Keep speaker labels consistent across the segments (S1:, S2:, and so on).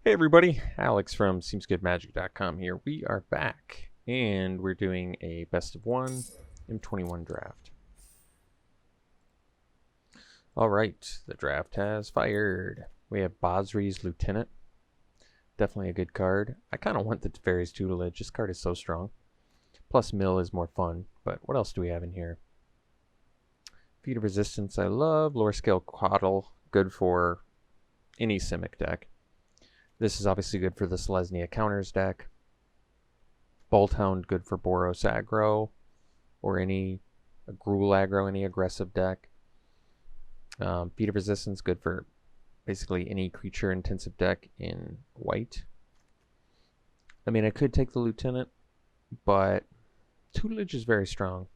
S1: Hey everybody, Alex from SeemsGoodMagic.com here. We are back and we're doing a best of one M21 draft. Alright, the draft has fired. We have Bosri's Lieutenant. Definitely a good card. I kind of want the Fairy's Tutelage. This card is so strong. Plus Mill is more fun, but what else do we have in here? Feat of Resistance I love. Lower Scale Coddle, good for any Simic deck. This is obviously good for the Selesnya Counters deck. Bolthound, good for Boros aggro, or any Gruul aggro, any aggressive deck. Feat of Resistance, good for basically any creature intensive deck in white. I mean, I could take the Lieutenant, but Tutelage is very strong.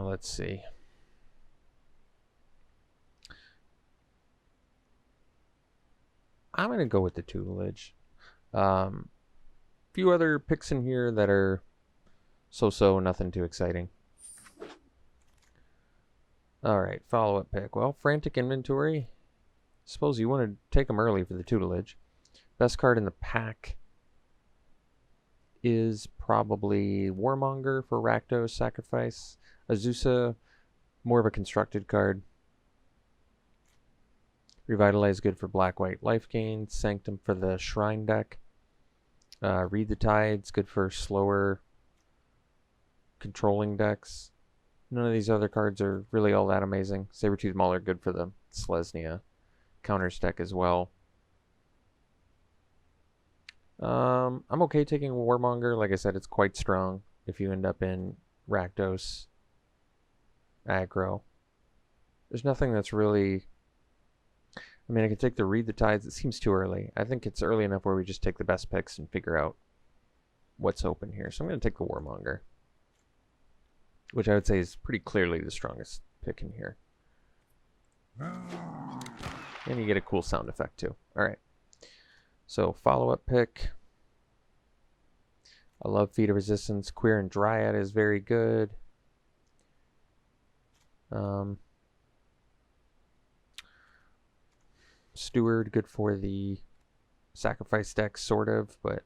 S1: Let's see. I'm going to go with the Tutelage. Few other picks in here that are so-so, nothing too exciting. Alright, follow-up pick. Well, Frantic Inventory. Suppose you want to take them early for the Tutelage. Best card in the pack is probably Warmonger for Rakdos Sacrifice. Azusa, more of a constructed card. Revitalize, good for black-white life gain. Sanctum for the Shrine deck. Read the Tides, good for slower controlling decks. None of these other cards are really all that amazing. Sabertooth Mauler, good for the Selesnya Counters deck as well. I'm okay taking Warmonger. Like I said, it's quite strong if you end up in Rakdos aggro. There's nothing that's really... I mean, I could take the Read the Tides. It seems too early. I think it's early enough where we just take the best picks and figure out what's open here. So I'm going to take the Warmonger, which I would say is pretty clearly the strongest pick in here. And you get a cool sound effect too. Alright. So follow-up pick. I love Feat of Resistance. Queer and Dryad is very good. Steward, good for the sacrifice deck, sort of, but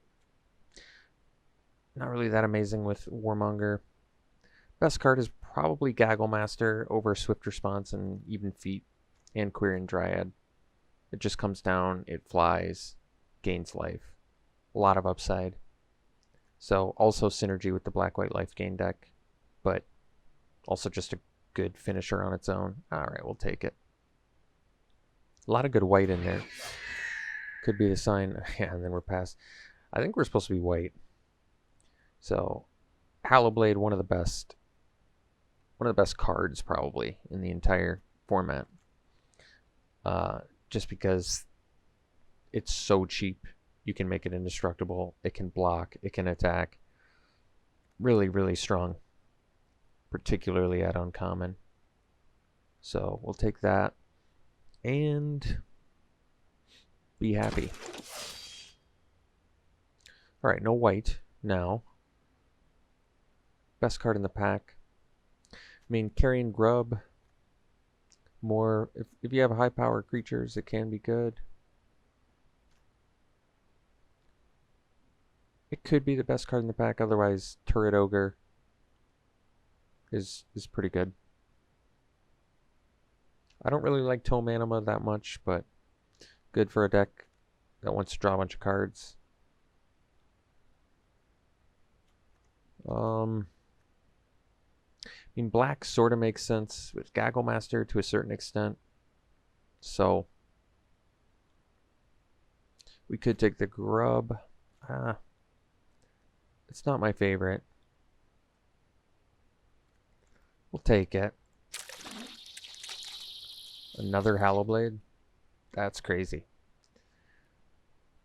S1: not really that amazing with Warmonger. Best card is probably Gagglemaster over Swift Response and Even Feet and Queer and Dryad. It just comes down, it flies, gains life. A lot of upside. So also synergy with the black-white life gain deck, but also just a good finisher on its own. Alright, we'll take it. A lot of good white in there. Could be the sign. Yeah, and then we're past. I think we're supposed to be white. So, Hallowblade, one of the best cards probably in the entire format. Just because it's so cheap, you can make it indestructible. It can block. It can attack. Really, really strong. Particularly at uncommon. So we'll take that and be happy. Alright, no white now. Best card in the pack. I mean, Carrion Grub. More, if you have high power creatures, it can be good. It could be the best card in the pack, otherwise Turret Ogre is pretty good. I don't really like Tome Anima that much, but good for a deck that wants to draw a bunch of cards. I mean, black sort of makes sense with Gagglemaster to a certain extent. So, we could take the Grub. It's not my favorite. We'll take it. Another Hallowblade? That's crazy.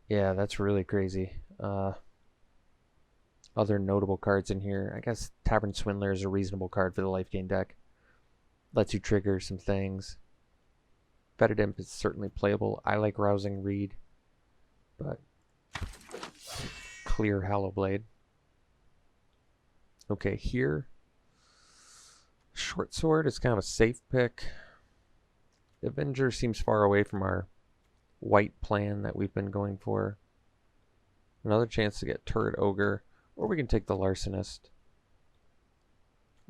S1: Yeah, that's really crazy. Other notable cards in here. I guess Tavern Swindler is a reasonable card for the life gain deck. Lets you trigger some things. Fetid Imp is certainly playable. I like Rousing Reed, but clear Hallowblade. Okay, here Short sword is kind of a safe pick. The Avenger seems far away from our white plan that we've been going for. Another chance to get Turret Ogre, or we can take the Larcenist.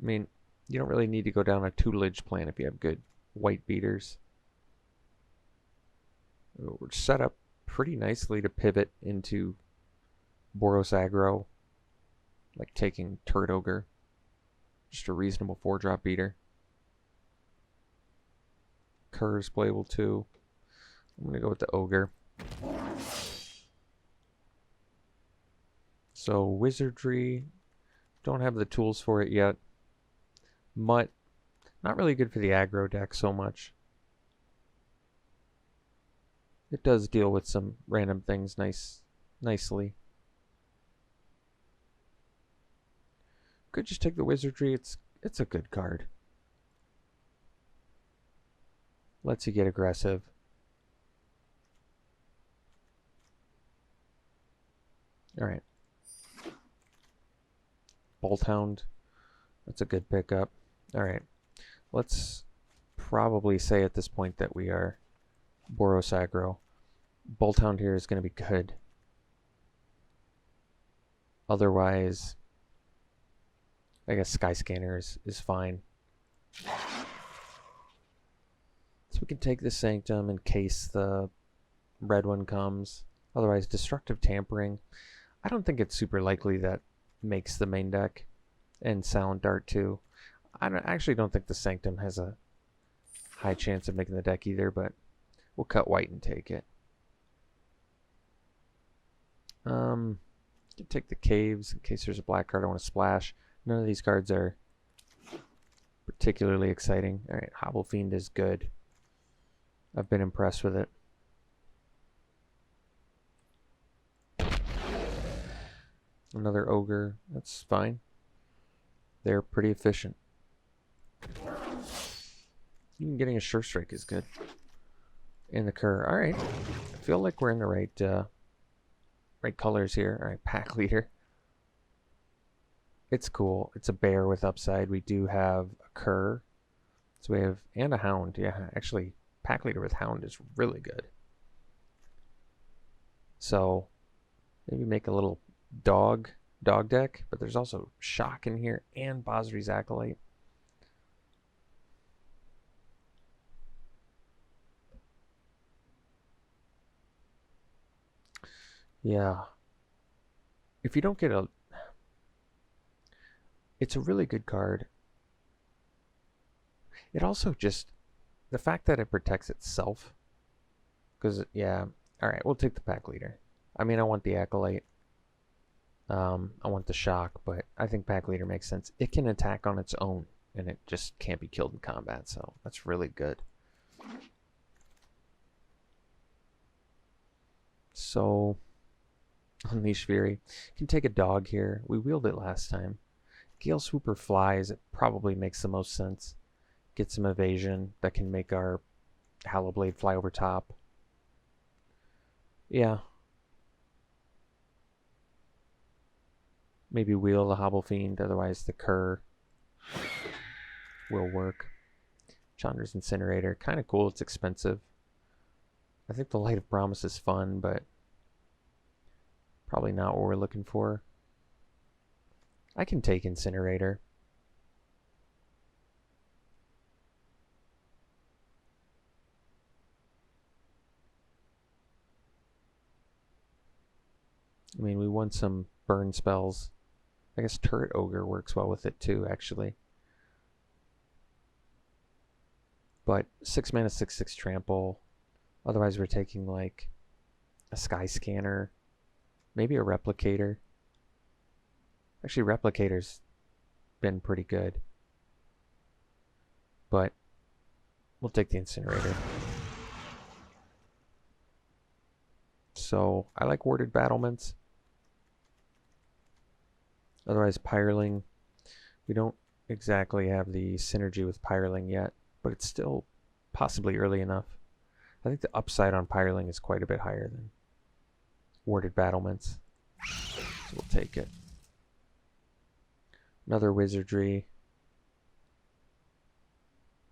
S1: I mean, you don't really need to go down a tutelage plan if you have good white beaters. We're set up pretty nicely to pivot into Boros aggro, like taking Turret Ogre. Just a reasonable 4-drop beater. Kerr's playable too. I'm going to go with the Ogre. So Wizardry, don't have the tools for it yet. Mutt, not really good for the aggro deck so much. It does deal with some random things nicely. Could just take the Wizardry. It's a good card. Lets you get aggressive. Alright. Bolthound. That's a good pickup. Alright. Let's probably say at this point that we are Boros aggro. Bolthound here is going to be good. Otherwise, I guess Skyscanner is fine. So we can take the Sanctum in case the red one comes. Otherwise, Destructive Tampering. I don't think it's super likely that makes the main deck. And Silent Dart too. I actually don't think the Sanctum has a high chance of making the deck either, but we'll cut white and take it. Take the Caves in case there's a black card I want to splash. None of these cards are particularly exciting. Alright, Hobble Fiend is good. I've been impressed with it. Another Ogre, that's fine. They're pretty efficient. Even getting a Sure Strike is good. And the Kerr. Alright. I feel like we're in the right colors here. Alright, Pack Leader. It's cool. It's a bear with upside. We do have a Kerr. So we have, and a Hound. Yeah, actually, Pack Leader with Hound is really good. So, maybe make a little dog deck, but there's also Shock in here and Bosri's Acolyte. Yeah. If you don't get a... It's a really good card. It also just... The fact that it protects itself. Because, yeah. Alright, we'll take the Pack Leader. I mean, I want the Acolyte. I want the Shock, but I think Pack Leader makes sense. It can attack on its own, and it just can't be killed in combat, so that's really good. So... Unleash Fury. Can take a dog here. We wheeled it last time. Gale Swooper flies. It probably makes the most sense. Get some evasion that can make our Hallowblade fly over top. Yeah. Maybe wheel the Hobble Fiend. Otherwise the Kerr will work. Chandra's Incinerator. Kind of cool. It's expensive. I think the Light of Promise is fun, but probably not what we're looking for. I can take Incinerator. I mean, we want some burn spells. I guess Turret Ogre works well with it too, actually. But 6 mana, 6/6 trample. Otherwise, we're taking like a Skyscanner. Maybe a Replicator. Actually, Replicator's been pretty good. But we'll take the Incinerator. So, I like Warded Battlements. Otherwise, Pyreling. We don't exactly have the synergy with Pyreling yet, but it's still possibly early enough. I think the upside on Pyreling is quite a bit higher than Warded Battlements. So we'll take it. Another Wizardry.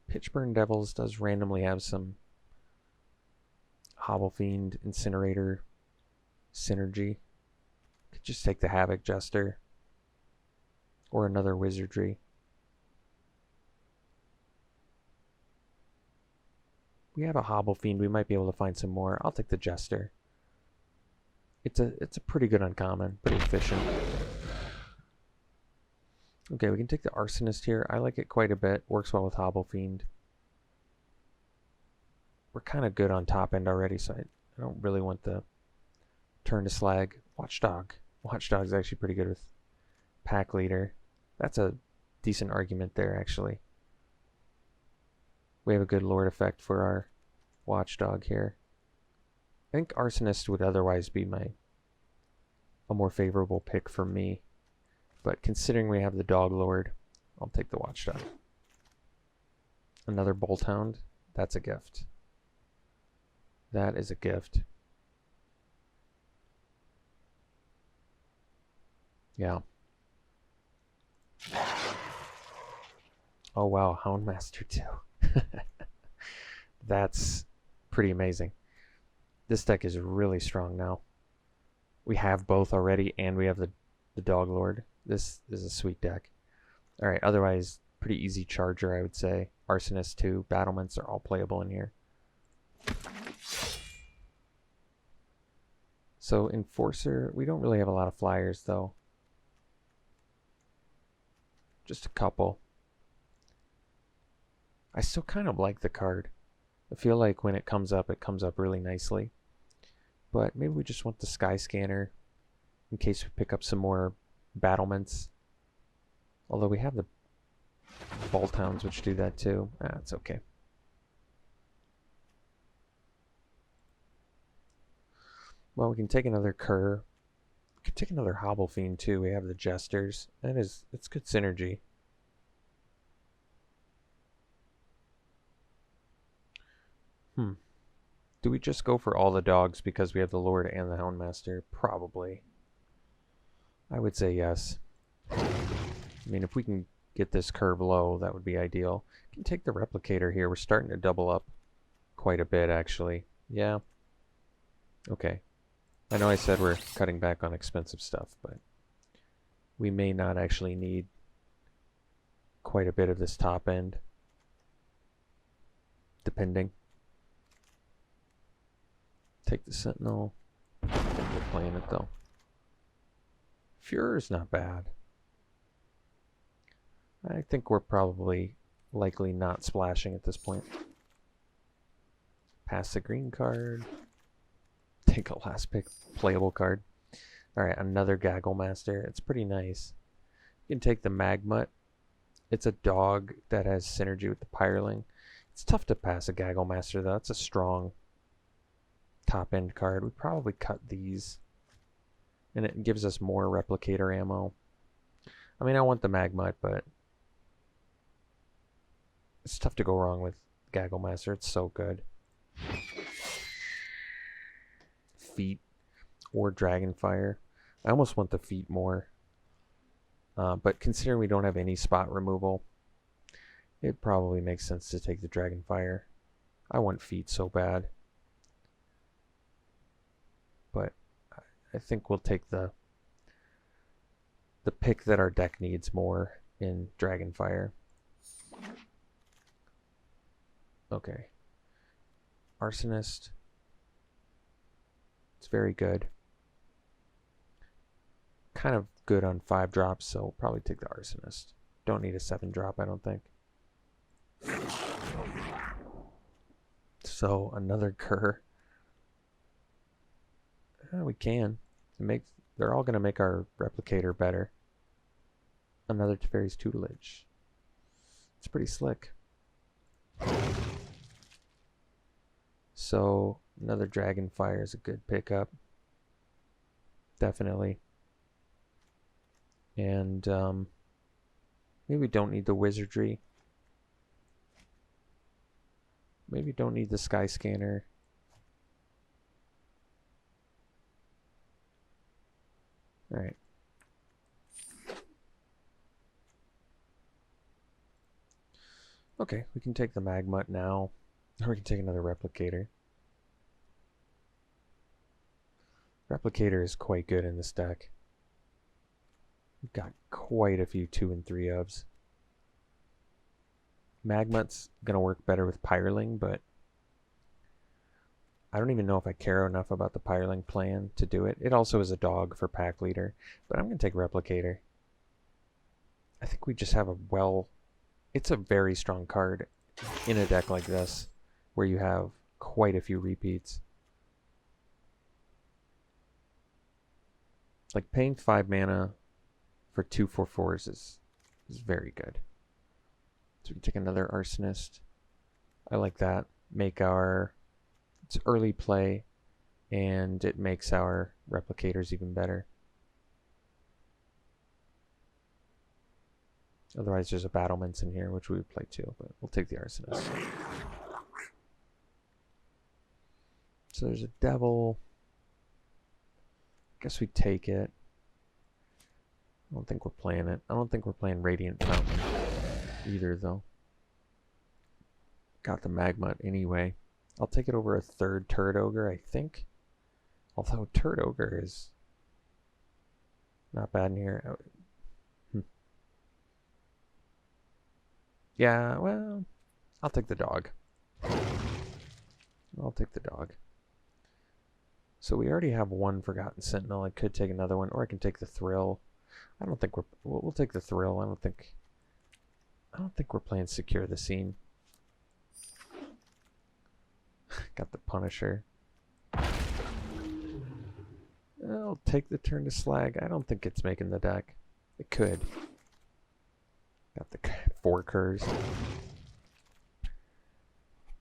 S1: Pitchburn Devils does randomly have some Hobble Fiend, Incinerator synergy. Could just take the Havoc Jester or another Wizardry. We have a Hobble Fiend. We might be able to find some more. I'll take the Jester. It's a pretty good uncommon, pretty efficient. Okay, we can take the Arsonist here. I like it quite a bit. Works well with Hobble Fiend. We're kind of good on top end already, so I don't really want the turn to slag. Watchdog. Watchdog's actually pretty good with Pack Leader. That's a decent argument there, actually. We have a good Lord effect for our Watchdog here. I think Arsonist would otherwise be a more favorable pick for me. But considering we have the Dog Lord, I'll take the Watchdog. Another Bolt Hound. That's a gift. That is a gift. Yeah. Oh wow, Houndmaster too. That's pretty amazing. This deck is really strong now. We have both already, and we have the Dog Lord. This is a sweet deck. Alright, otherwise, pretty easy Charger, I would say. Arsonist 2, Battlements are all playable in here. So, Enforcer, we don't really have a lot of flyers, though. Just a couple. I still kind of like the card. I feel like when it comes up really nicely. But maybe we just want the Sky Scanner in case we pick up some more Battlements. Although we have the Bolt Hounds, which do that too. It's okay. Well, we can take another Cur. We can take another Hobble Fiend too. We have the Jesters. It's good synergy. Do we just go for all the dogs because we have the Lord and the Houndmaster? Probably. I would say yes. I mean, if we can get this curve low, that would be ideal. We can take the Replicator here. We're starting to double up quite a bit, actually. Yeah. Okay. I know I said we're cutting back on expensive stuff, but we may not actually need quite a bit of this top end, depending. Take the Sentinel. I think we're playing it, though. Führer's not bad. I think we're probably likely not splashing at this point. Pass the green card. Take a last pick playable card. Alright, another Gaggle Master. It's pretty nice. You can take the Magmut. It's a dog that has synergy with the Pyreling. It's tough to pass a Gaggle Master, though. It's a strong top end card. We probably cut these. And it gives us more Replicator ammo. I mean, I want the Magmut, but it's tough to go wrong with Gaggle Master. It's so good. Feet or Dragonfire. I almost want the Feet more. But considering we don't have any spot removal, it probably makes sense to take the Dragonfire. I want Feet so bad. But I think we'll take the pick that our deck needs more in Dragonfire. Okay. Arsonist. It's very good. Kind of good on 5 drops, so we'll probably take the Arsonist. Don't need a 7 drop, I don't think. So, another Cur. We can. They're all going to make our Replicator better. Another Teferi's Tutelage. It's pretty slick. So, another Dragonfire is a good pickup. Definitely. And maybe we don't need the Wizardry. Maybe don't need the Sky Scanner. Alright. Okay, we can take the Magmut now, or we can take another Replicator. Replicator is quite good in this deck. We've got quite a few 2 and 3 ofs. Magmut's going to work better with Pyreling, but I don't even know if I care enough about the Pyreling plan to do it. It also is a dog for Pack Leader, but I'm going to take Replicator. I think we just have a it's a very strong card in a deck like this, where you have quite a few repeats. Like paying 5 mana for 2 4/4s is very good. So we can take another Arsonist. I like that. It's early play, and it makes our Replicators even better. Otherwise, there's a Battlements in here, which we would play too, but we'll take the Arsonist. So there's a Devil. Guess we take it. I don't think we're playing it. I don't think we're playing Radiant Fountain either, though. Got the Magmut anyway. I'll take it over a third Turret Ogre, I think. Although Turret Ogre is not bad in here. Yeah, well, I'll take the dog. I'll take the dog. So we already have one Forgotten Sentinel. I could take another one, or I can take the Thrill. I don't think we'll take the Thrill. I don't think we're playing Secure the Scene. Got the Punisher. I'll take the turn to Slag. I don't think it's making the deck. It could. Got the 4 Curs.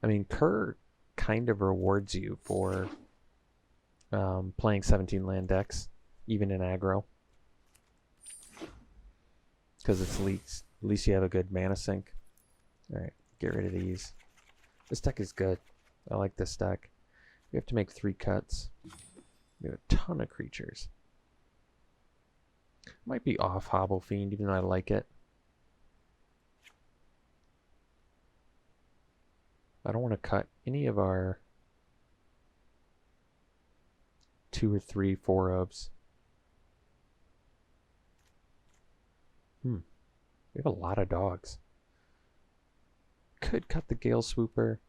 S1: I mean, Cur kind of rewards you for playing 17 land decks, even in aggro. Because it's leaks. At least you have a good mana sink. Alright, get rid of these. This deck is good. I like this deck. We have to make 3 cuts. We have a ton of creatures. Might be off Hobble Fiend, even though I like it. I don't want to cut any of our 2 or 3 4 ofs. We have a lot of dogs. Could cut the Gale Swooper.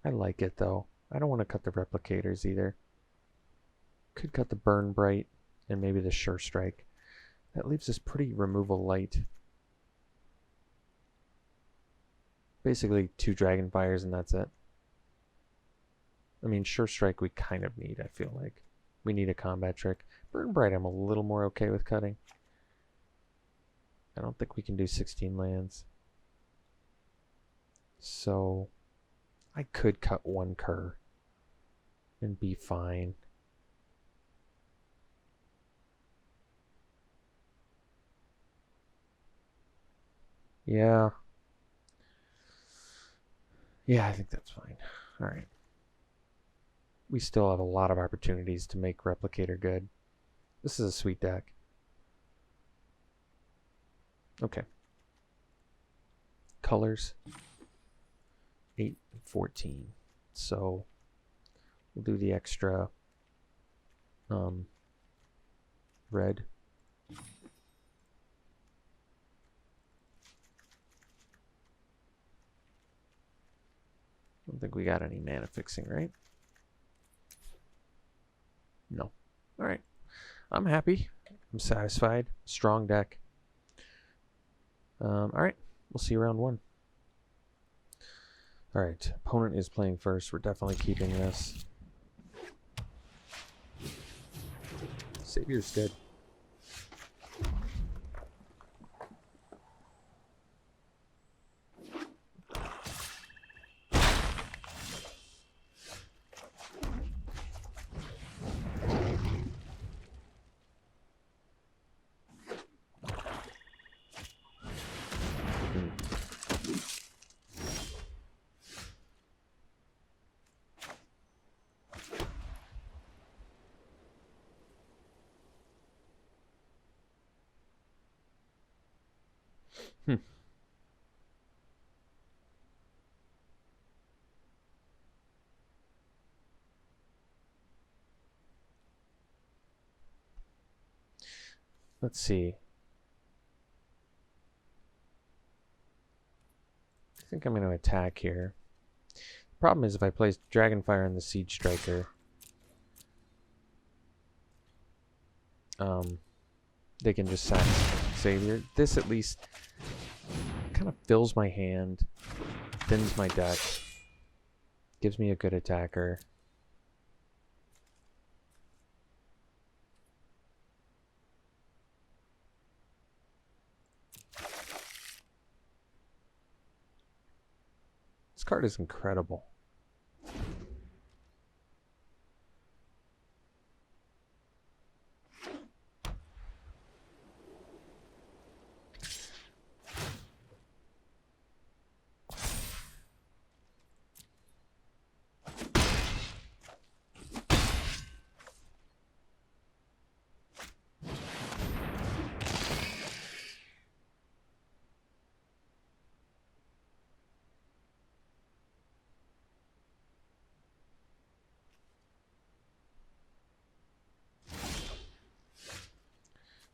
S1: I like it though. I don't want to cut the Replicators either. Could cut the Burn Bright and maybe the Sure Strike. That leaves us pretty removal light. Basically 2 Dragonfires and that's it. I mean, Sure Strike we kind of need, I feel like. We need a combat trick. Burn Bright I'm a little more okay with cutting. I don't think we can do 16 lands. So I could cut 1 Cur and be fine. Yeah. Yeah, I think that's fine. Alright. We still have a lot of opportunities to make Replicator good. This is a sweet deck. Okay. Colors. 8 and 14. So we'll do the extra red. I don't think we got any mana fixing, right? No. Alright. I'm happy. I'm satisfied. Strong deck. Alright. We'll see you round 1. Alright. Opponent is playing first. We're definitely keeping this. Savior's good. let's see. I think I'm going to attack here. The problem is if I place Dragonfire on the Siege Striker, they can just sack Savior. This at least kind of fills my hand, thins my deck, gives me a good attacker. This card is incredible.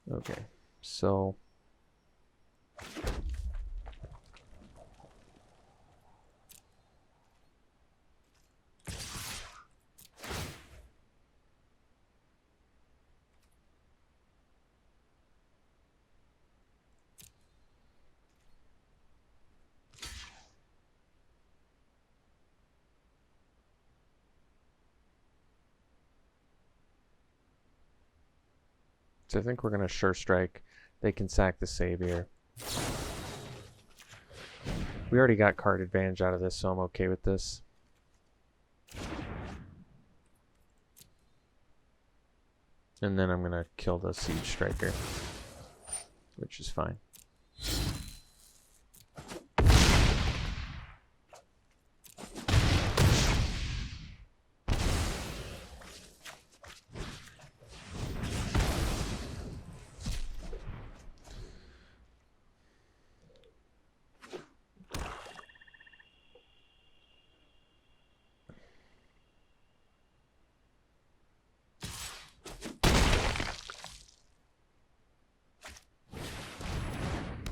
S1: Okay, so I think we're going to Sure Strike. They can sack the Savior. We already got card advantage out of this, so I'm okay with this. And then I'm going to kill the Siege Striker, which is fine.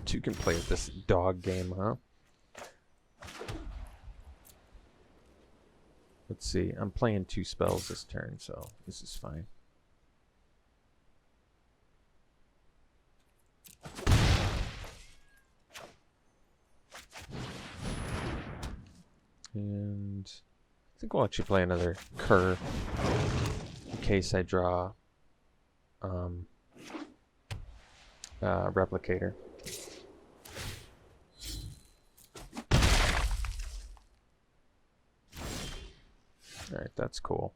S1: You can play this dog game, huh? Let's see. I'm playing 2 spells this turn, so this is fine. And I think we'll actually play another Cur in case I draw Replicator. Alright, that's cool.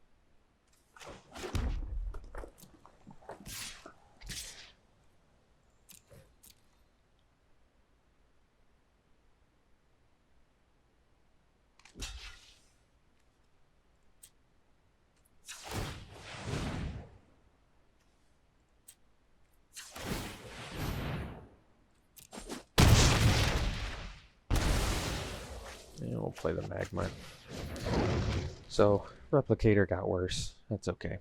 S1: And we'll play the Magma. So, Replicator got worse. That's okay.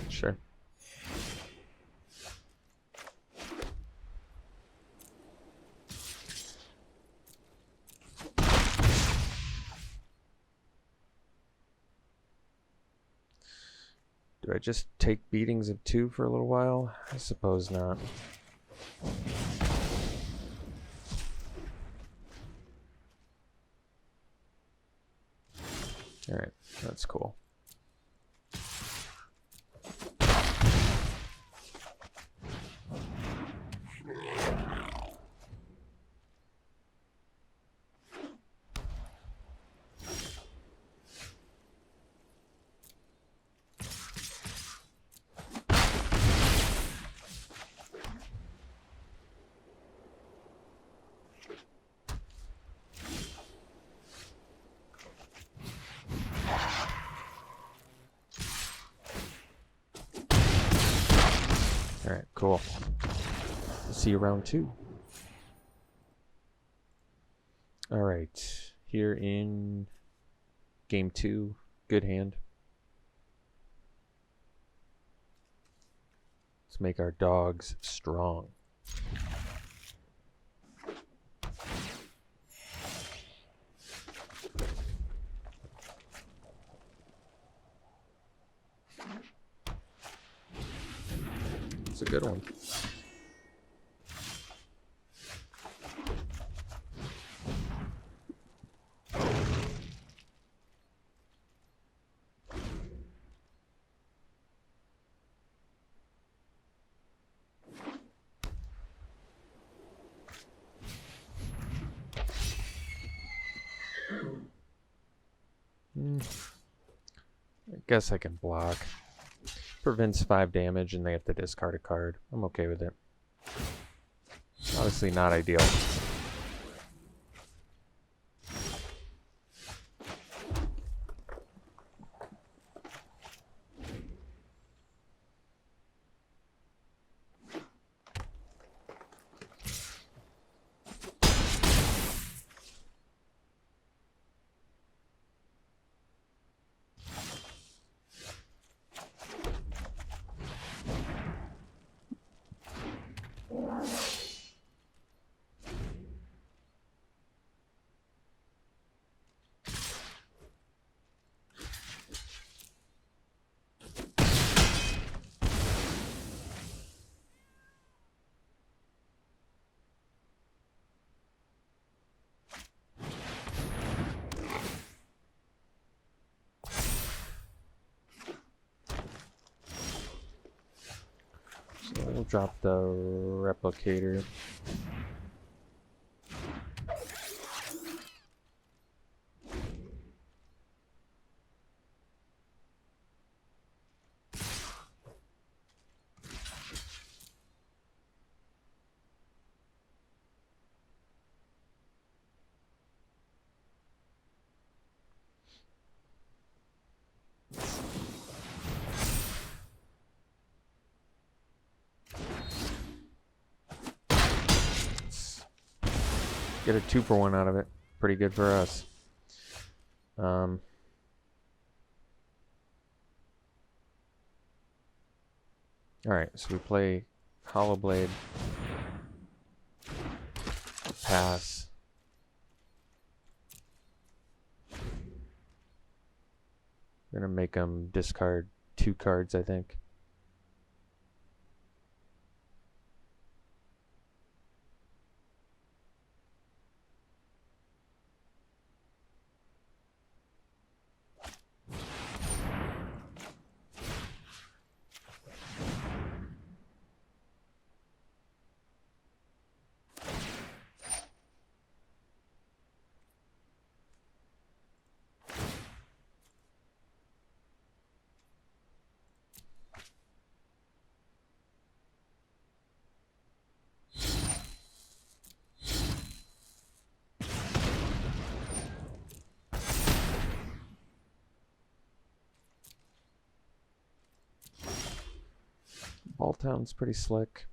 S1: Sure. Do I just take beatings of 2 for a little while? I suppose not. Alright, that's cool. Alright, cool. see you round 2. Alright, here in game 2, good hand. Let's make our dogs strong. It's a good one. I guess I can block. Prevents 5 damage and they have to discard a card. I'm okay with it. Obviously not ideal. So we'll drop the replicator. Get a 2-for-1 out of it. Pretty good for us. Alright, so we play Hollow Blade. Pass. We're gonna make them discard 2 cards, I think. Balltown's pretty slick.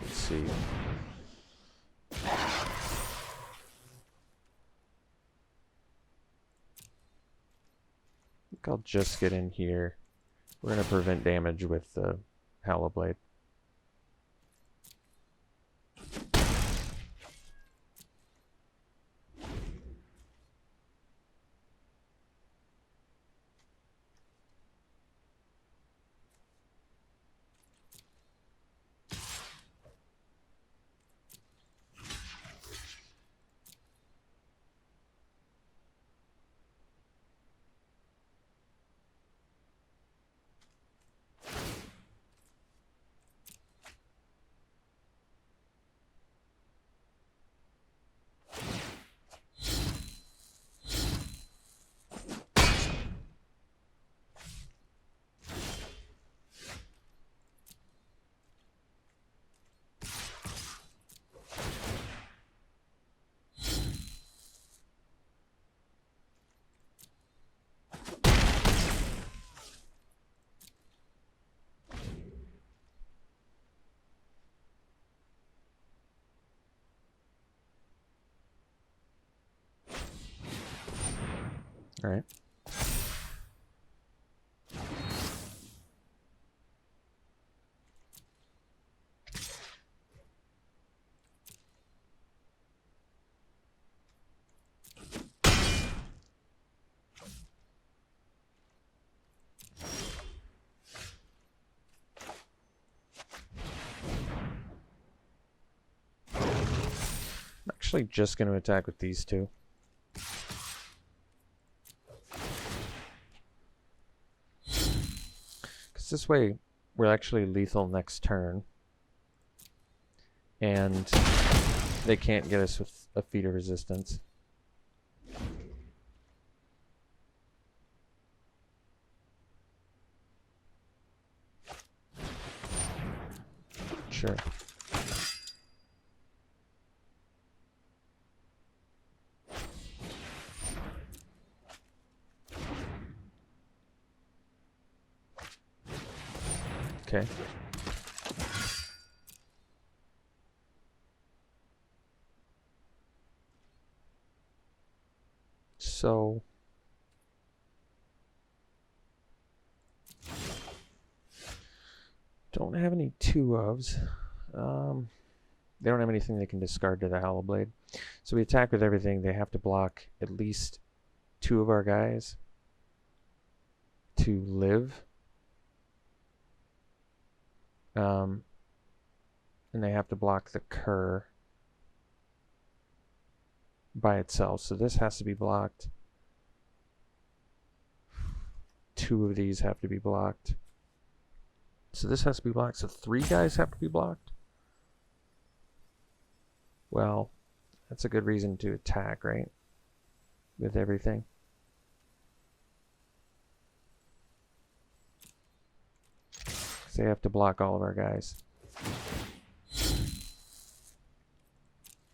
S1: Let's see. I think I'll just get in here. We're going to prevent damage with the Hollow Blade. Alright. I'm actually just going to attack with these two. Because this way, we're actually lethal next turn. And they can't get us with a feat of resistance. Sure. Okay. So don't have any 2-ofs. They don't have anything they can discard to the Hollow Blade. So we attack with everything. They have to block at least 2 of our guys to live. And they have to block the Cur by itself. So this has to be blocked. 2 of these have to be blocked. So this has to be blocked. So 3 guys have to be blocked. Well, that's a good reason to attack, right? With everything. So they have to block all of our guys.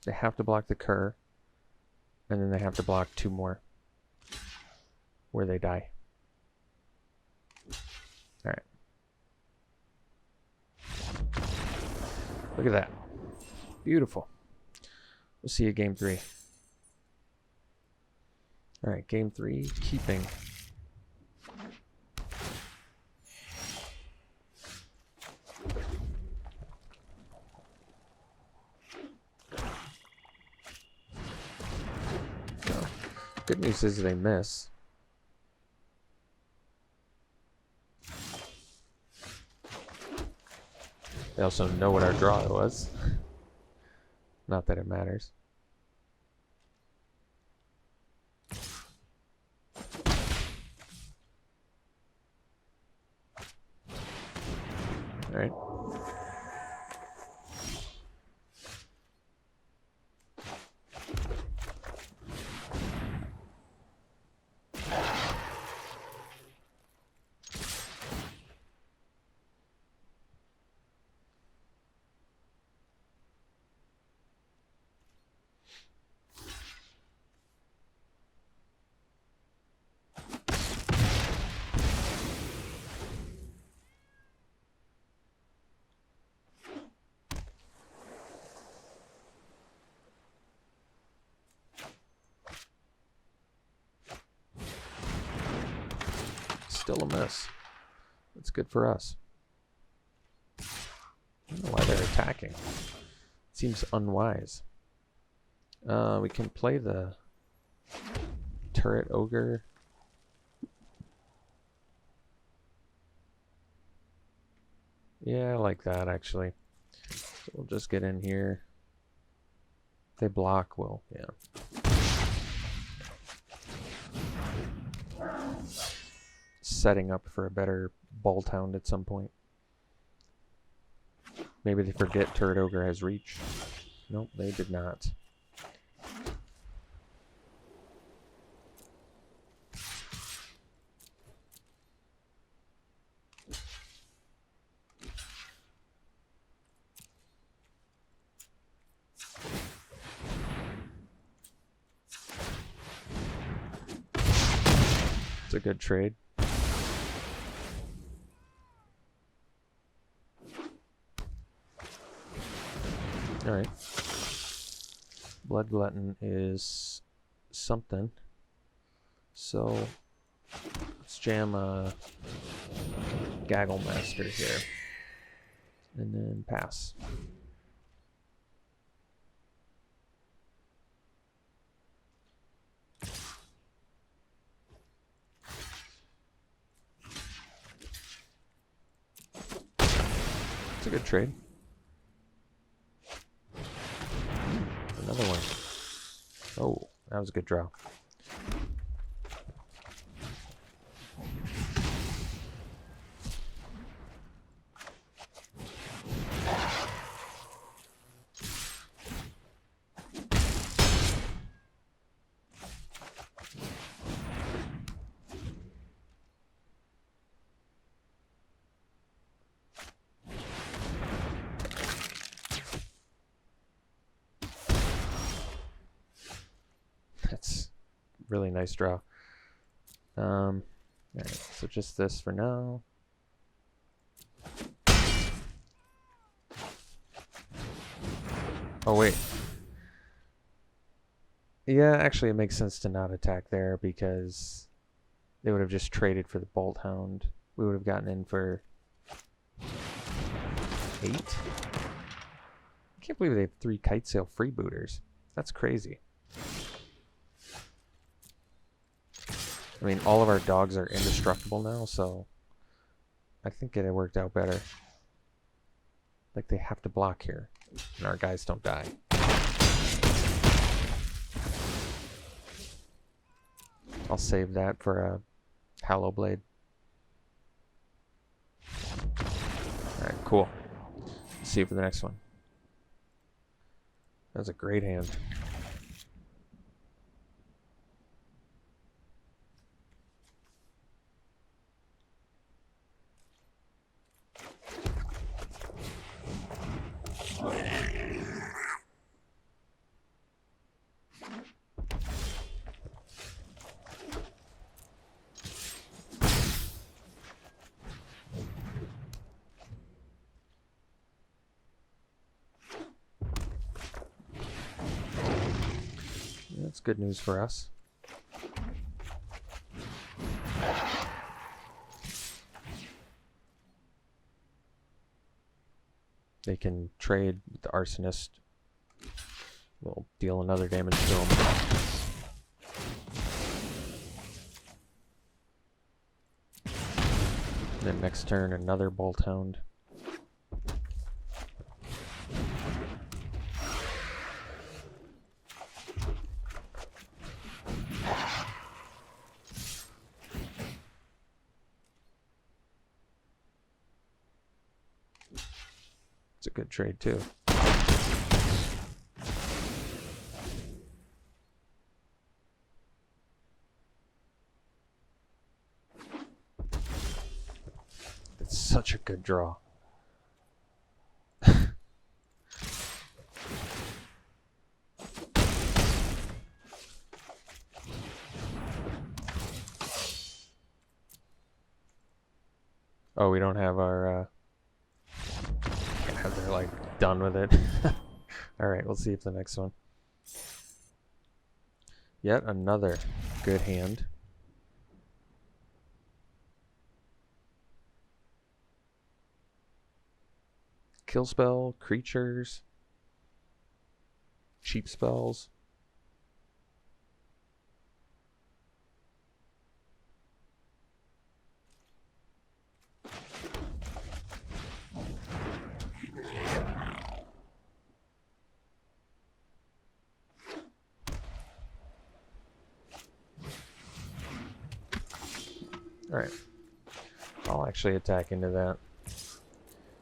S1: They have to block the Cur. And then they have to block 2 more. Where they die. Alright. Look at that. Beautiful. We'll see you game 3. Alright, game 3, keeping. Good news is they miss. They also know what our draw was. Not that it matters. All right. Still a miss. That's good for us. I don't know why they're attacking. Seems unwise. We can play the turret ogre. Yeah, I like that actually. So we'll just get in here. If they block, well, yeah. Setting up for a better Bolt Hound at some point. Maybe they forget Turret Ogre has reach. Nope, they did not. It's a good trade. Alright. Blood Glutton is something. So let's jam a Gaggle Master here. And then pass. It's a good trade. Another one. Oh, that was a good draw. That's really nice draw. Alright, so just this for now. Oh wait. Yeah, actually it makes sense to not attack there because they would have just traded for the Bolt Hound. We would have gotten in for 8. I can't believe they have 3 Kite Sail freebooters. That's crazy. I mean, all of our dogs are indestructible now, so I think it worked out better. Like, they have to block here, and our guys don't die. I'll save that for a Hallow Blade. Alright, cool. See you for the next one. That was a great hand. That's good news for us. They can trade with the Arsonist. We'll deal another damage to them. Then next turn, another Bolt Hound. It's a good trade too. It's such a good draw. Oh, we don't have our they're like done with it. Alright, we'll see if the next one. Yet another good hand. Kill spell, creatures, cheap spells. Alright, I'll actually attack into that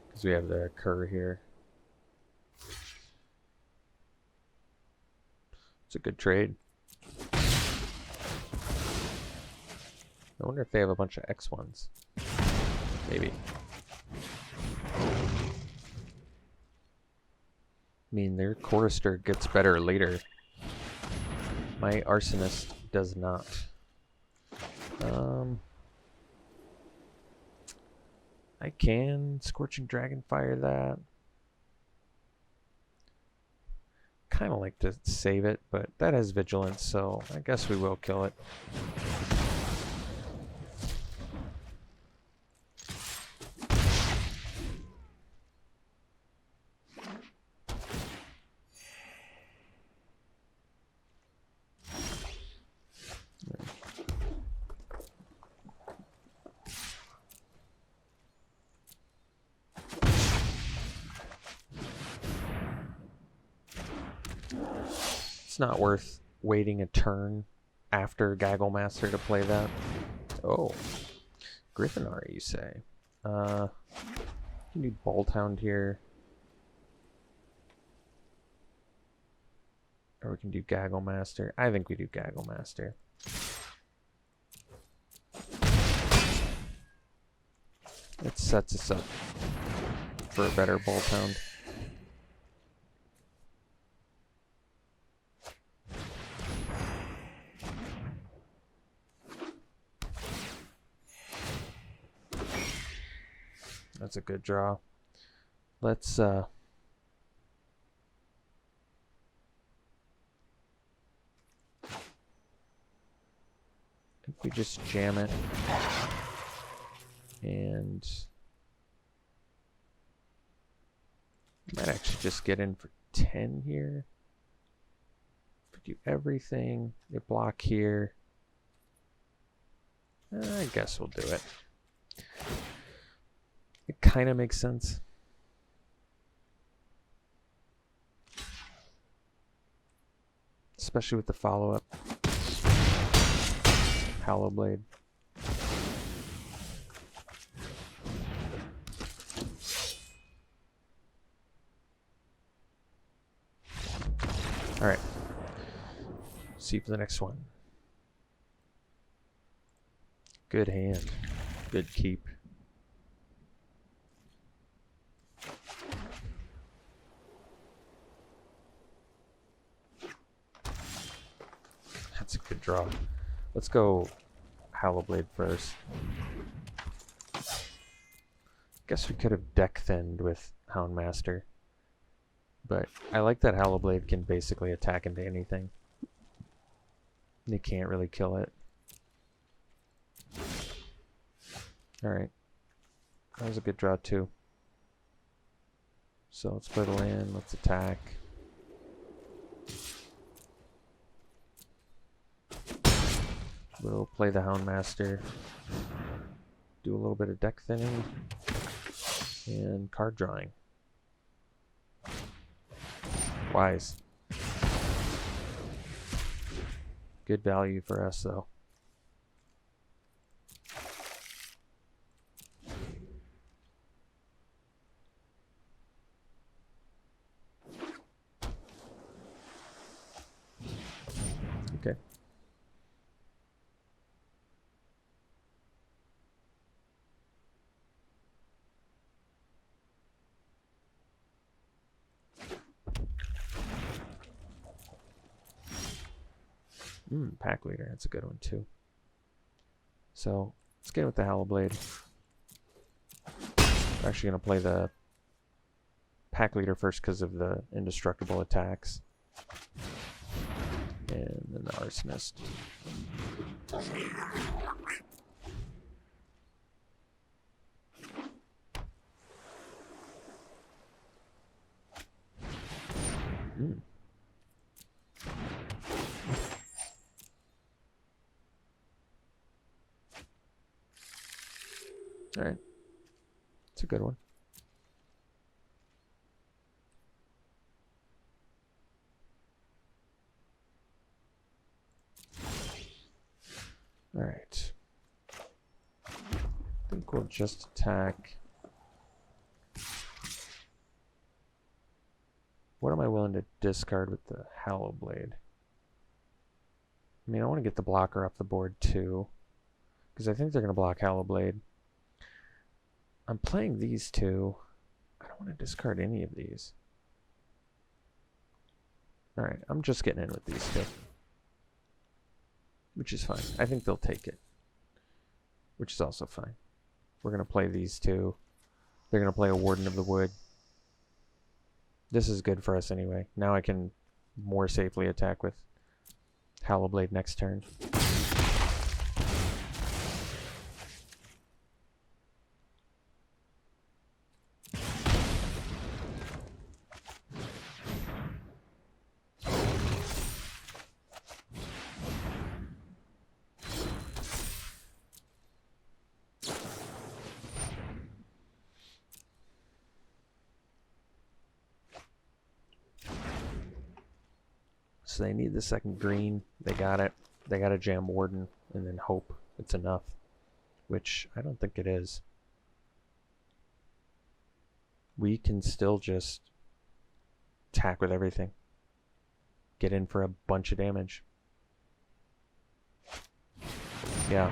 S1: because we have the cur here. It's a good trade. I wonder if they have a bunch of X1s. Maybe. I mean, their Chorister gets better later. My Arsonist does not. I can Scorching Dragonfire that. kind of like to save it, but that has vigilance, so I guess we will kill it. It's not worth waiting a turn after Gaggle Master to play that. Oh, Griffinari, you say? You can do Bolt Hound here. Or we can do Gaggle Master. I think we do Gaggle Master. It sets us up for a better Bolt Hound. That's a good draw. Let's if we just jam it and might actually just get in for 10 here. If we do everything, you block here. I guess we'll do it. It kind of makes sense. Especially with the follow-up. Hollow Blade. Alright. See for the next one. Good hand. Good keep. That's a good draw. Let's go Hollow Blade first. Guess we could have deck thinned with Houndmaster. But I like that Hollow Blade can basically attack into anything. You can't really kill it. Alright. That was a good draw too. So let's play the land, let's attack. We'll play the Houndmaster, do a little bit of deck thinning, and card drawing. Wise. Good value for us, though. Okay. Pack Leader, that's a good one too. So let's get with the Hollow Blade. We're actually going to play the Pack Leader first because of the indestructible attacks. And then the Arsonist. All right, it's a good one. All right, I think we'll just attack. What am I willing to discard with the Hollow Blade? I mean, I want to get the blocker off the board too, because I think they're going to block Hollow Blade. I'm playing these two. I don't want to discard any of these. Alright, I'm just getting in with these two. Which is fine. I think they'll take it. Which is also fine. We're going to play these two. They're going to play a Warden of the Wood. This is good for us anyway. Now I can more safely attack with Hollow Blade next turn. So they need the second green. They got it. They got a Jam Warden and then hope it's enough, which I don't think it is. We can still just attack with everything. Get in for a bunch of damage. Yeah.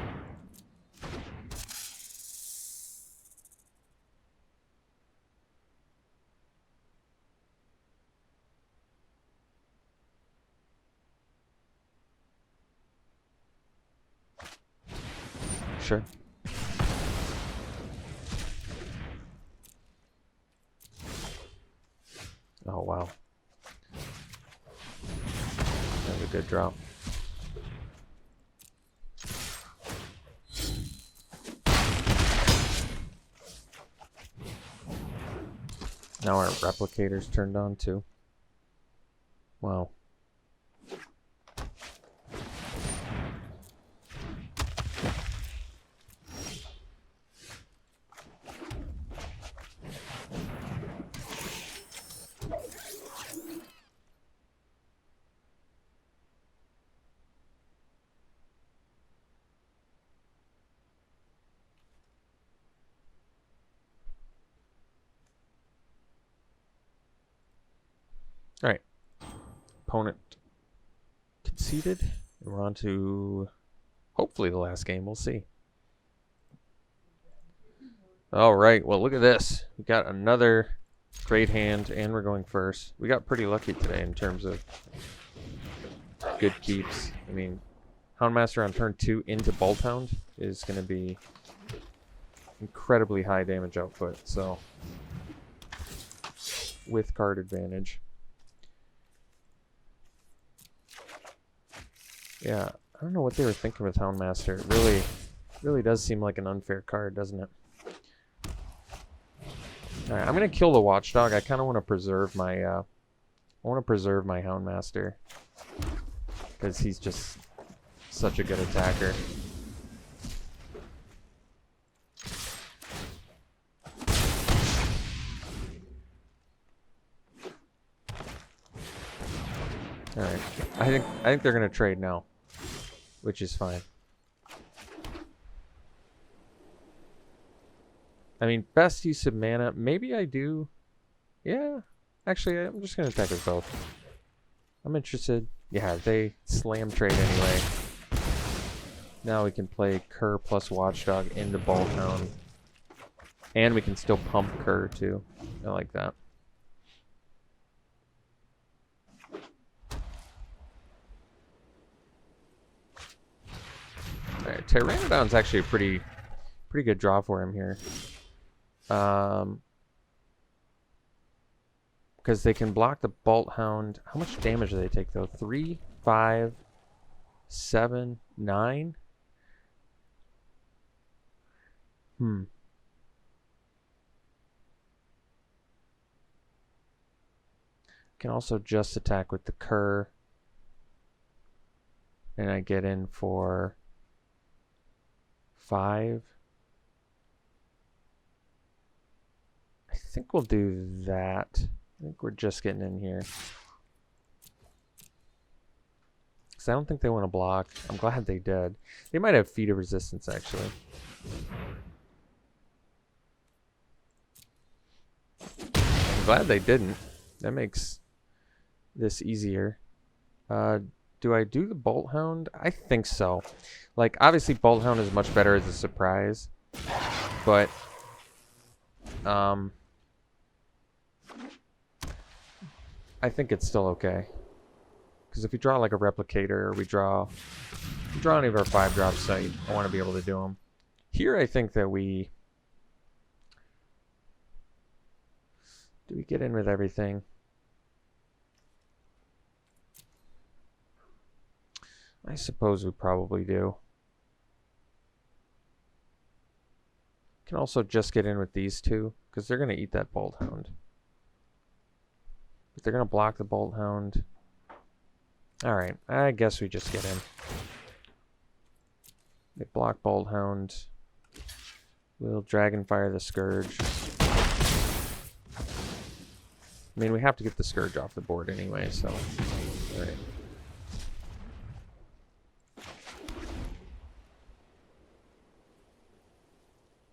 S1: Sure. Oh, wow. That was a good drop. Now our replicator's turned on too. Wow. All right. Opponent conceded. And we're on to hopefully the last game. We'll see. All right. Well, look at this. We got another great hand, and we're going first. We got pretty lucky today in terms of good keeps. I mean, Houndmaster on turn 2 into Bolthound is going to be incredibly high damage output. So, with card advantage. Yeah, I don't know what they were thinking with Houndmaster. It really does seem like an unfair card, doesn't it? All right, I'm gonna kill the Watchdog. I kind of want to preserve my, Houndmaster because he's just such a good attacker. All right, I think they're gonna trade now, which is fine. I mean, best use of mana. Maybe I do. Yeah, actually, I'm just gonna attack with both. I'm interested. Yeah, they slam trade anyway. Now we can play Kerr plus Watchdog into Bolthound, and we can still pump Kerr too. I like that. Alright, Pteranodon's actually a pretty good draw for him here. Because they can block the Bolthound. How much damage do they take though? 3, 5, 7, 9? Can also just attack with the Kerr. And I get in for 5. I think we'll do that. I think we're just getting in here. Because I don't think they want to block. I'm glad they did. They might have Feet of Resistance, actually. I'm glad they didn't. That makes this easier. Do I do the Bolthound? I think so. Like, obviously, Bolthound is much better as a surprise. But, I think it's still okay. Because if we draw, like, a Replicator, or we draw any of our 5-drops, I want to be able to do them. Here, I think that we... Do we get in with everything? I suppose we probably do. Can also just get in with these two, because they're going to eat that Bolt Hound. But they're going to block the Bolt Hound. Alright, I guess we just get in. They block Bolt Hound. We'll Dragonfire the Scourge. I mean, we have to get the Scourge off the board anyway, so... Alright.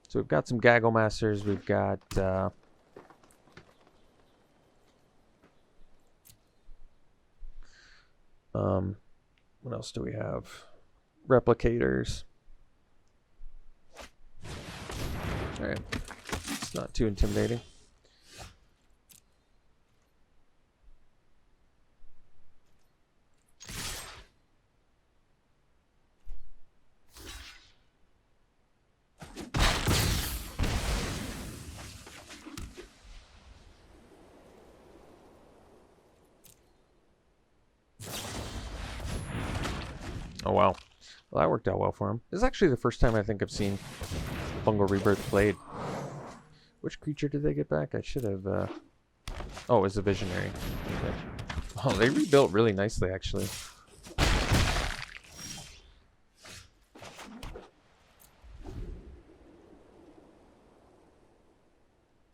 S1: So we've got some Gaggle Masters, we've got... what else do we have? Replicators. Alright. It's not too intimidating. Oh wow. Well, that worked out well for him. This is actually the first time I think I've seen Fungal Rebirth played. Which creature did they get back? I should have... Oh, it was a Visionary. Okay. Oh, they rebuilt really nicely, actually.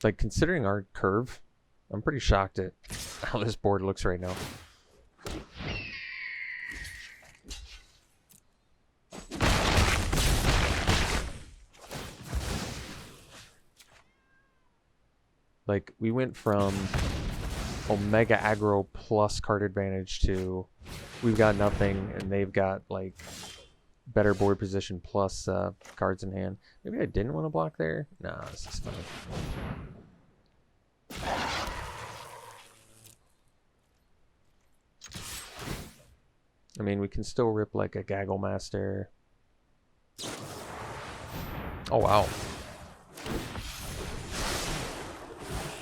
S1: Like, considering our curve, I'm pretty shocked at how this board looks right now. Like, we went from Omega Aggro plus card advantage to we've got nothing and they've got, like, better board position plus cards in hand. Maybe I didn't want to block there? Nah, this is funny. I mean, we can still rip, like, a Gaggle Master. Oh, wow.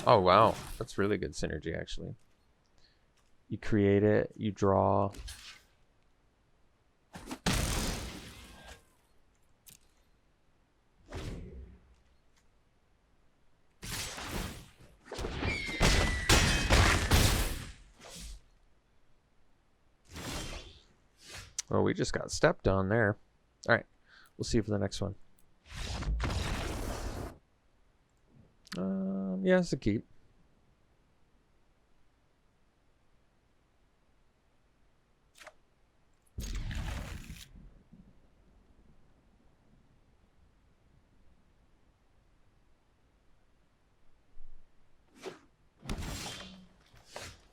S1: Oh, wow. That's really good synergy, actually. You create it, you draw. Well, we just got stepped on there. All right. We'll see you for the next one. Yeah, it's a keep.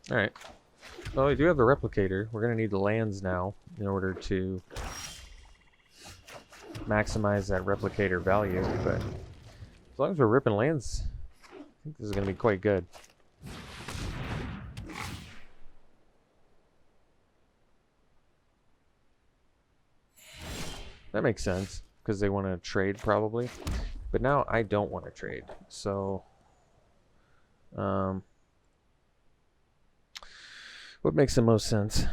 S1: All right. Well, we do have the replicator. We're going to need the lands now in order to maximize that replicator value. But as long as we're ripping lands, I think this is going to be quite good. That makes sense, because they want to trade probably. But now I don't want to trade. So, what makes the most sense?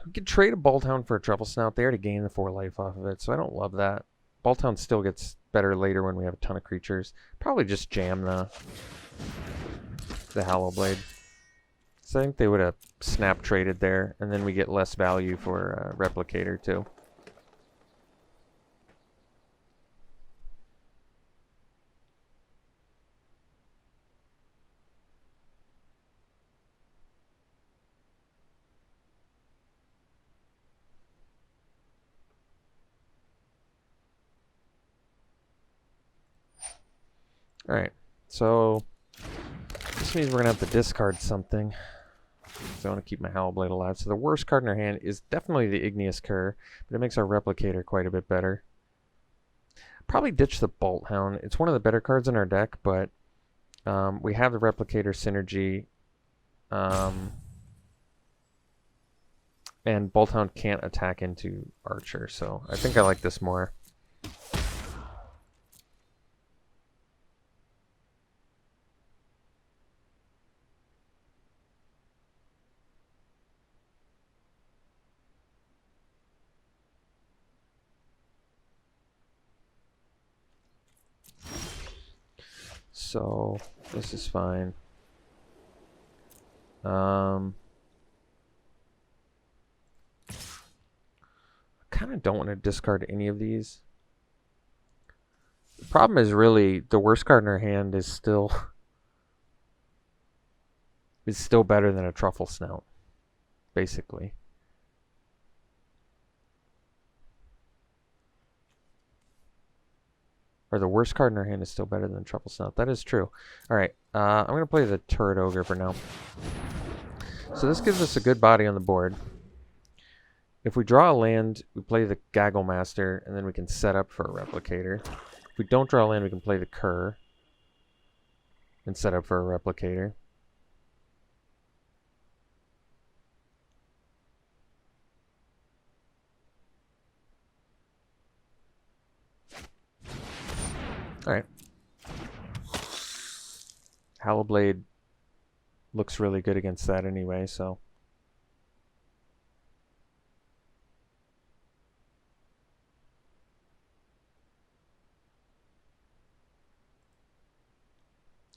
S1: We could trade a Bolt Hound for a Trouble Snout. They already gained the 4 life off of it, so I don't love that. Bolt Hound still gets better later when we have a ton of creatures. Probably just jam the Hallow Blade. So I think they would have snap traded there, and then we get less value for Replicator too. Alright, so this means we're going to have to discard something. So I want to keep my Hallow Blade alive. So the worst card in our hand is definitely the Igneous Cur, but it makes our Replicator quite a bit better. Probably ditch the Bolt Hound. It's one of the better cards in our deck, but we have the Replicator synergy. And Bolt Hound can't attack into Archer, so I think I like this more. So this is fine. Kind of don't want to discard any of these. The problem is really the worst card in our hand is still better than a truffle snout, basically. Or the worst card in our hand is still better than truffle snout. That is true. All right, I'm gonna play the turret ogre for now. So this gives us a good body on the board. If we draw a land, we play the Gaggle Master, and then we can set up for a replicator. If we don't draw a land, we can play the Cur and set up for a replicator. Alright. Hallowblade looks really good against that anyway, so...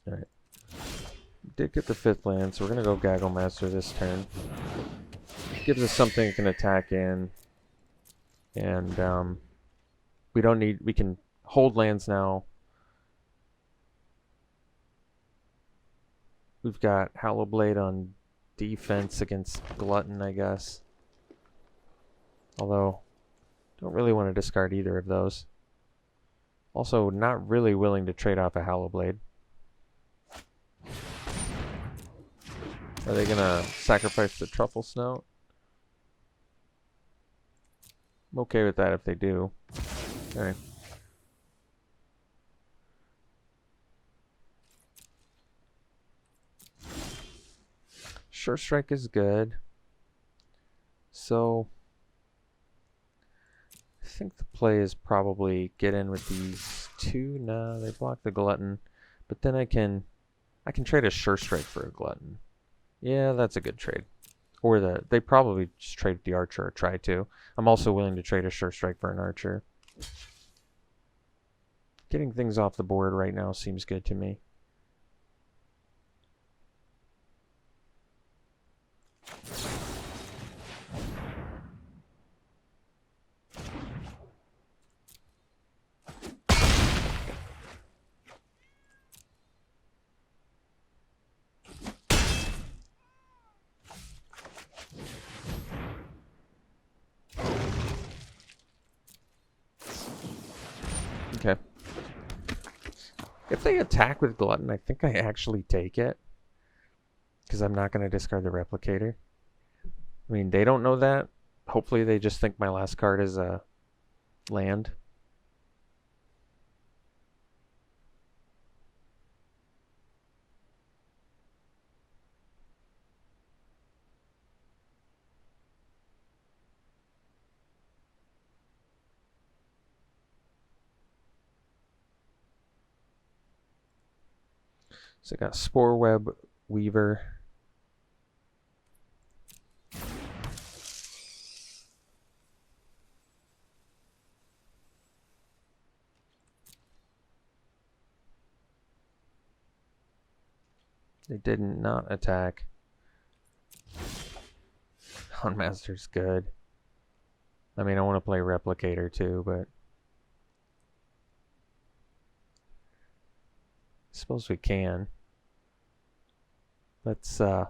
S1: Alright. Did get the 5th land, so we're going to go Gaggle Master this turn. Gives us something it can attack in. And we don't need... We can hold lands now. We've got Hallowblade on defense against Glutton, I guess. Although, don't really want to discard either of those. Also, not really willing to trade off a Hallowblade. Are they gonna sacrifice the Truffle Snout? I'm okay with that if they do. Alright. Sure Strike is good. So I think the play is probably get in with these two. No, they block the Glutton. But then I can trade a Sure Strike for a Glutton. Yeah, that's a good trade. Or they probably just trade the Archer or try to. I'm also willing to trade a Sure Strike for an Archer. Getting things off the board right now seems good to me. Okay. If they attack with Glutton, I think I actually take it. Because I'm not going to discard the Replicator. I mean, they don't know that. Hopefully they just think my last card is a land. So I got Spore Web, Weaver. They did not attack. Master's good. I mean, I want to play Replicator too, but I suppose we can. Let's they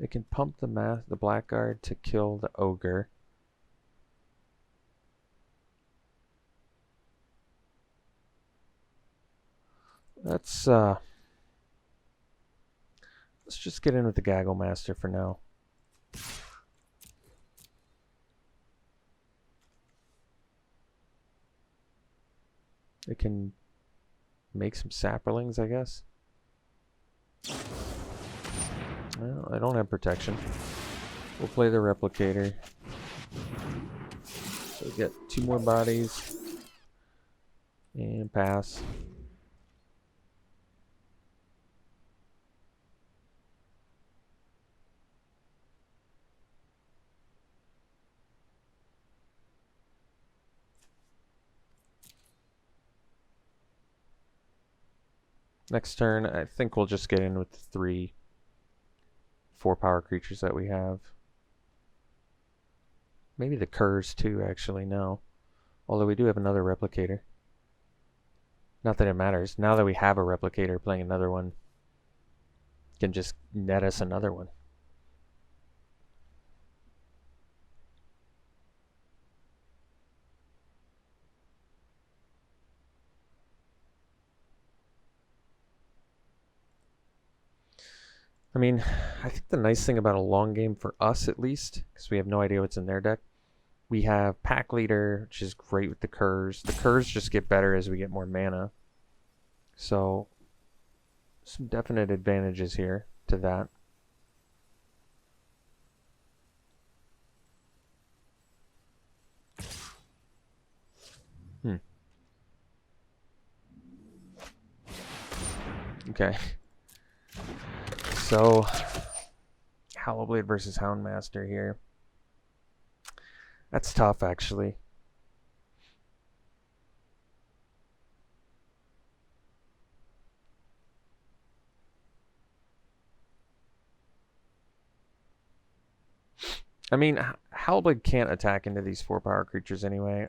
S1: can pump the Blackguard to kill the Ogre. Let's just get in with the Gaggle Master for now. It can make some Sapperlings, I guess. Well, I don't have protection. We'll play the Replicator. So we get 2 more bodies. And pass. Next turn, I think we'll just get in with the 3 4-power creatures that we have. Maybe the Curs too, actually, no. Although we do have another Replicator. Not that it matters. Now that we have a Replicator, playing another one can just net us another one. I mean, I think the nice thing about a long game for us, at least, because we have no idea what's in their deck, we have Pack Leader, which is great with the Curs. The Curs just get better as we get more mana. So, some definite advantages here to that. Okay. So, Hallowblade versus Houndmaster here. That's tough, actually. I mean, Hallowblade can't attack into these 4-power creatures anyway.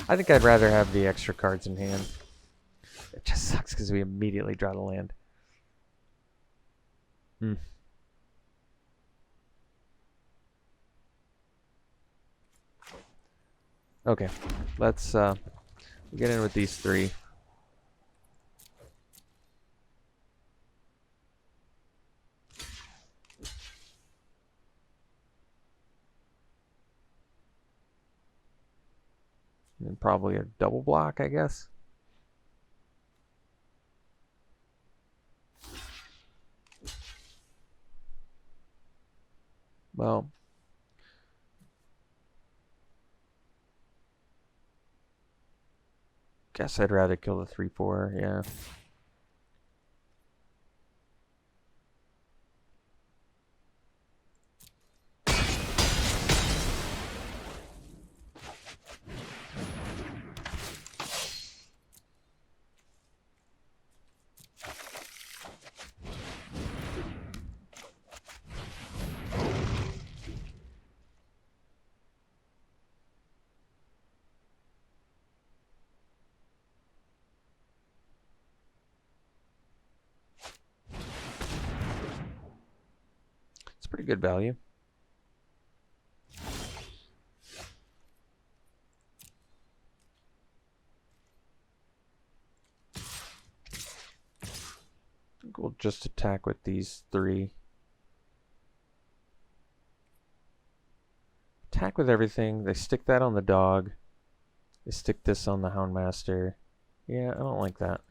S1: I think I'd rather have the extra cards in hand. It just sucks because we immediately draw the land. Okay, let's get in with these 3. And probably a double block, I guess. Well, guess I'd rather kill the 3/4, yeah. It's pretty good value. I think we'll just attack with these 3. Attack with everything. They stick that on the dog. They stick this on the Houndmaster. Yeah, I don't like that.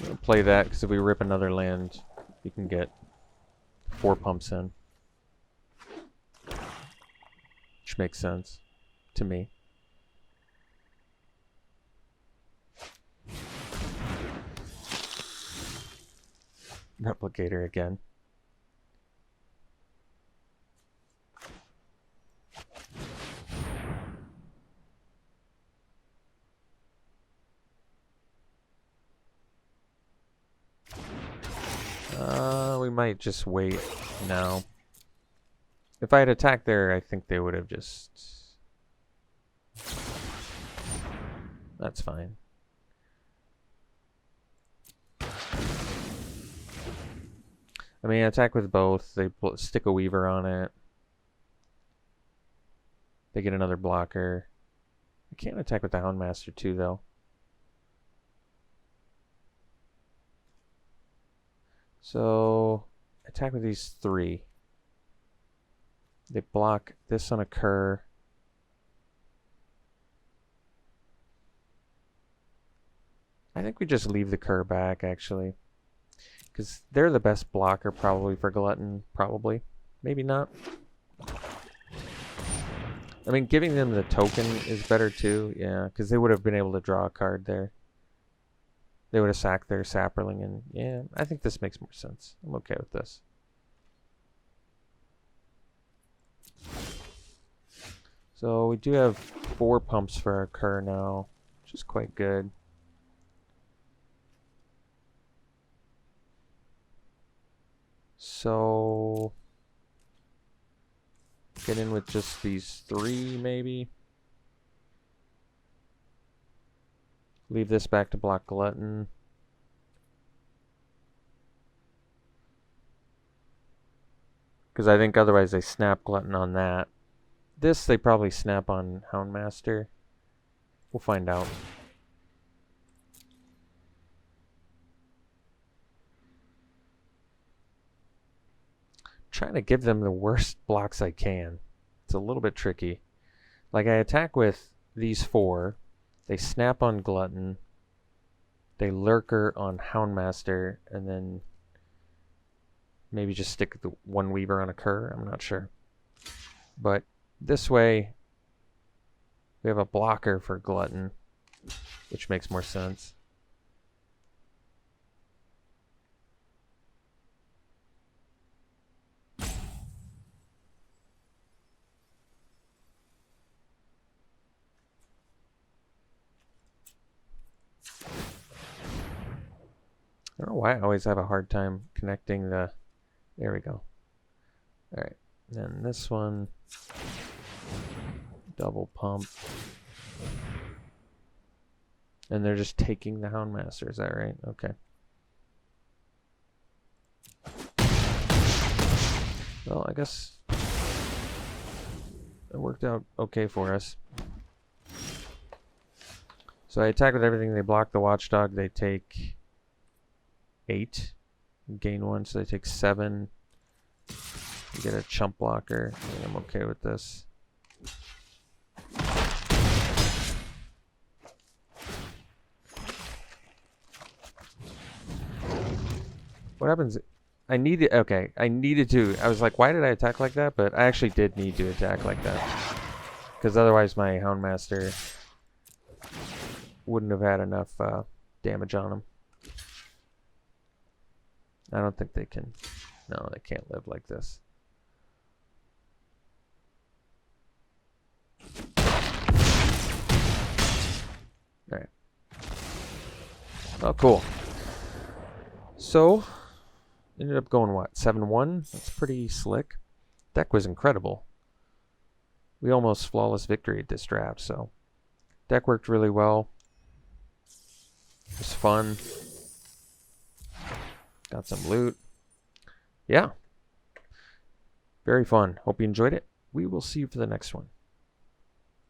S1: We'll play that because if we rip another land, we can get 4 pumps in. Which makes sense to me. Replicator again. We might just wait now. If I had attacked there, I think they would have just... That's fine. I mean, attack with both. They stick a Weaver on it. They get another blocker. I can't attack with the Houndmaster too, though. So, attack with these three. They block this on a Cur. I think we just leave the Cur back, actually. Because they're the best blocker, probably, for Glutton. Probably. Maybe not. I mean, giving them the token is better, too. Yeah, because they would have been able to draw a card there. They would have sacked their Saproling, and yeah, I think this makes more sense. I'm okay with this. So we do have 4 pumps for our Cur now, which is quite good. So get in with just these 3, maybe. Leave this back to block Glutton. Because I think otherwise they snap Glutton on that. This they probably snap on Houndmaster. We'll find out. Trying to give them the worst blocks I can. It's a little bit tricky. Like, I attack with these 4. They snap on Glutton. They Lurker on Houndmaster. And then maybe just stick the 1 Weaver on a Cur. I'm not sure. But this way, we have a blocker for Glutton, which makes more sense. I don't know why I always have a hard time connecting the... There we go. Alright, then this one... Double pump. And they're just taking the Houndmaster, is that right? Okay. Well, I guess it worked out okay for us. So I attack with everything. They block the Watchdog. They take 8. Gain 1, so they take 7. You get a chump blocker. I think I'm okay with this. What happens? I needed to. I was like, why did I attack like that? But I actually did need to attack like that. Because otherwise my Houndmaster wouldn't have had enough damage on him. I don't think they can. No, they can't live like this. Alright. Oh, cool. So, ended up going what? 7-1? That's pretty slick. Deck was incredible. We almost flawless victory at this draft, so. Deck worked really well. It was fun. Got some loot. Yeah. Very fun. Hope you enjoyed it. We will see you for the next one.